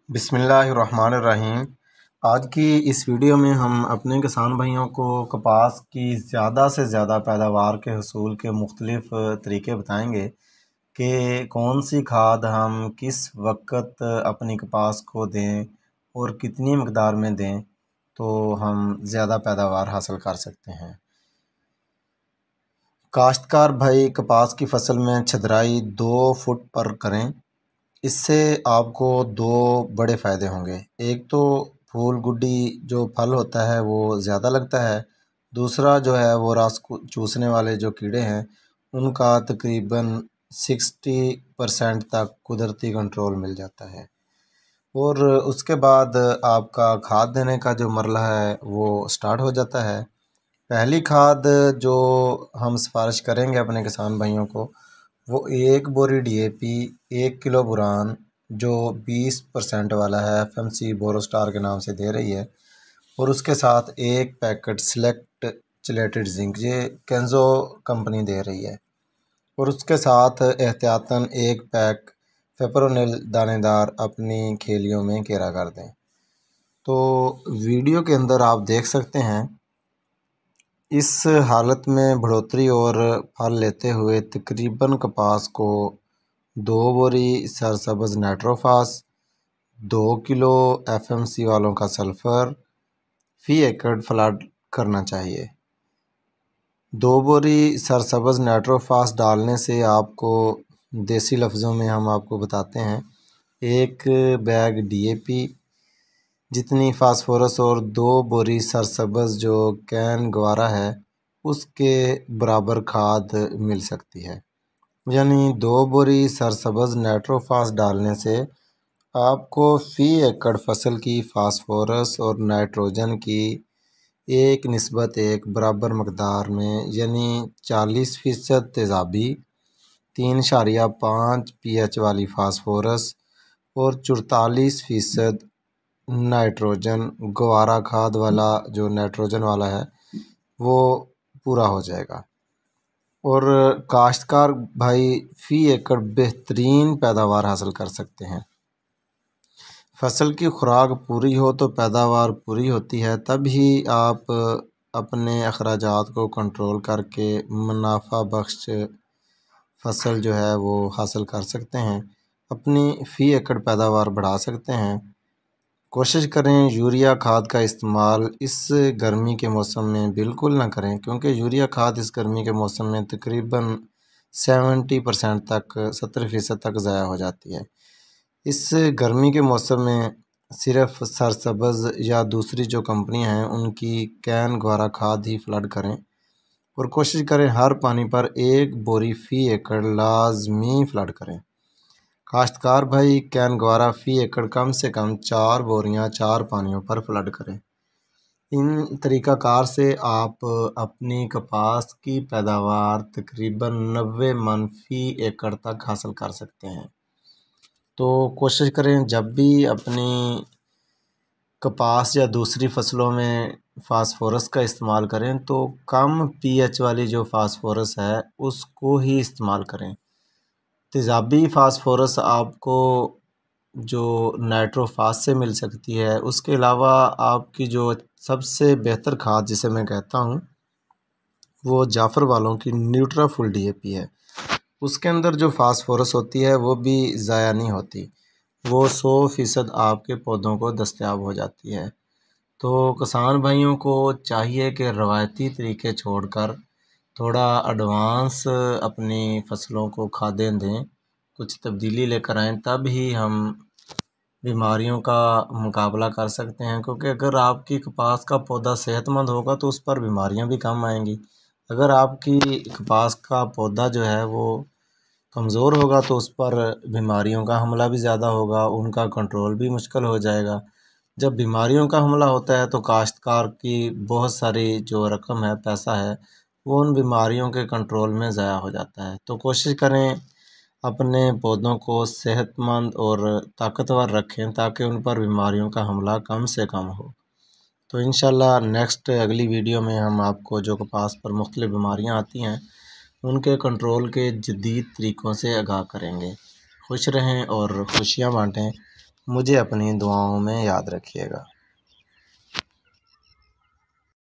बिस्मिल्लाहिर्रहमानिर्रहीम। आज की इस वीडियो में हम अपने किसान भाइयों को कपास की ज़्यादा से ज़्यादा पैदावार के हसूल के मुख्तलिफ़ तरीके बताएंगे कि कौन सी खाद हम किस वक्त अपनी कपास को दें और कितनी मकदार में दें तो हम ज़्यादा पैदावार हासिल कर सकते हैं। काश्तकार भाई कपास की फसल में छदराई 2 फुट पर करें। इससे आपको दो बड़े फ़ायदे होंगे। एक तो फूल गुड्डी जो फल होता है वो ज़्यादा लगता है। दूसरा जो है वो रस चूसने वाले जो कीड़े हैं उनका तकरीबन 60% तक कुदरती कंट्रोल मिल जाता है। और उसके बाद आपका खाद देने का जो मरला है वो स्टार्ट हो जाता है। पहली खाद जो हम सिफारिश करेंगे अपने किसान भाइयों को वो 1 बोरी DAP, 1 किलो बुरान जो 20% वाला है FMC बोरोस्टार के नाम से दे रही है, और उसके साथ 1 पैकेट सिलेक्ट चिलेटेड जिंक ये केंजो कंपनी दे रही है, और उसके साथ एहतियातन 1 पैक फेपरोनिल दानेदार अपनी खेलियों में घेरा कर दें। तो वीडियो के अंदर आप देख सकते हैं इस हालत में बढ़ोतरी और फल लेते हुए तकरीबन कपास को 2 बोरी सरसब्ज़ नाइट्रोफास, 2 किलो FMC वालों का सल्फ़र फ़ी एकड़ फ्लड करना चाहिए। 2 बोरी सरसब्ज़ नाइट्रोफास डालने से आपको देसी लफ्ज़ों में हम आपको बताते हैं 1 बैग DAP जितनी फास्फोरस और 2 बोरी सरसब्ज़ जो कैन गवारा है उसके बराबर खाद मिल सकती है। यानी 2 बोरी सरसब्ज़ नाइट्रोफास डालने से आपको फ़ी एकड़ फसल की फास्फोरस और नाइट्रोजन की एक निस्बत एक बराबर मकदार में यानी 40% तेज़ाबी, 3.5 pH वाली फास्फोरस और 44% नाइट्रोजन गवारा खाद वाला जो नाइट्रोजन वाला है वो पूरा हो जाएगा। और काश्तकार भाई फ़ी एकड़ बेहतरीन पैदावार हासिल कर सकते हैं। फसल की खुराक पूरी हो तो पैदावार पूरी होती है, तभी आप अपने अखराजात को कंट्रोल करके मुनाफा बख्श फसल जो है वो हासिल कर सकते हैं, अपनी फ़ी एकड़ पैदावार बढ़ा सकते हैं। कोशिश करें यूरिया खाद का इस्तेमाल इस गर्मी के मौसम में बिल्कुल ना करें, क्योंकि यूरिया खाद इस गर्मी के मौसम में तकरीबन 70% तक 70% तक ज़ाया हो जाती है। इस गर्मी के मौसम में सिर्फ सरसब्ज़ या दूसरी जो कंपनियां हैं उनकी कैन गवारा खाद ही फ्लड करें, और कोशिश करें हर पानी पर 1 बोरी फ़ी एकड़ लाजमी फ्लड करें। काश्तकार भाई कैन गवारा फ़ी एकड़ कम से कम 4 बोरियां 4 पानियों पर फ्लड करें। इन तरीक़ाकार से आप अपनी कपास की पैदावार तकरीबन 90 मन फ़ी एकड़ तक हासिल कर सकते हैं। तो कोशिश करें जब भी अपनी कपास या दूसरी फसलों में फास्फोरस का इस्तेमाल करें तो कम pH वाली जो फास्फोरस है उसको ही इस्तेमाल करें। तेज़ाबी फास्फोरस आपको जो नाइट्रोफास से मिल सकती है, उसके अलावा आपकी जो सबसे बेहतर खाद जिसे मैं कहता हूँ वो जाफ़र वालों की न्यूट्राफुल DAP है। उसके अंदर जो फास्फोरस होती है वो भी ज़ाया नहीं होती, वो 100% आपके पौधों को दस्तयाब हो जाती है। तो किसान भाइयों को चाहिए कि रवायती तरीके छोड़कर थोड़ा एडवांस अपनी फसलों को खादें दें, कुछ तब्दीली लेकर आएँ, तब ही हम बीमारियों का मुकाबला कर सकते हैं। क्योंकि अगर आपकी कपास का पौधा सेहतमंद होगा तो उस पर बीमारियां भी कम आएंगी। अगर आपकी कपास का पौधा जो है वो कमज़ोर होगा तो उस पर बीमारियों का हमला भी ज़्यादा होगा, उनका कंट्रोल भी मुश्किल हो जाएगा। जब बीमारियों का हमला होता है तो काश्तकार की बहुत सारी जो रकम है, पैसा है, वो उन बीमारियों के कंट्रोल में ज़ाया हो जाता है। तो कोशिश करें अपने पौधों को सेहतमंद और ताकतवर रखें ताकि उन पर बीमारियों का हमला कम से कम हो। तो इंशाल्लाह नेक्स्ट अगली वीडियो में हम आपको जो कपास पर मुख्तलिफ़ बीमारियां आती हैं उनके कंट्रोल के जदीद तरीक़ों से आगाह करेंगे। खुश रहें और खुशियाँ बाँटें। मुझे अपनी दुआओं में याद रखिएगा।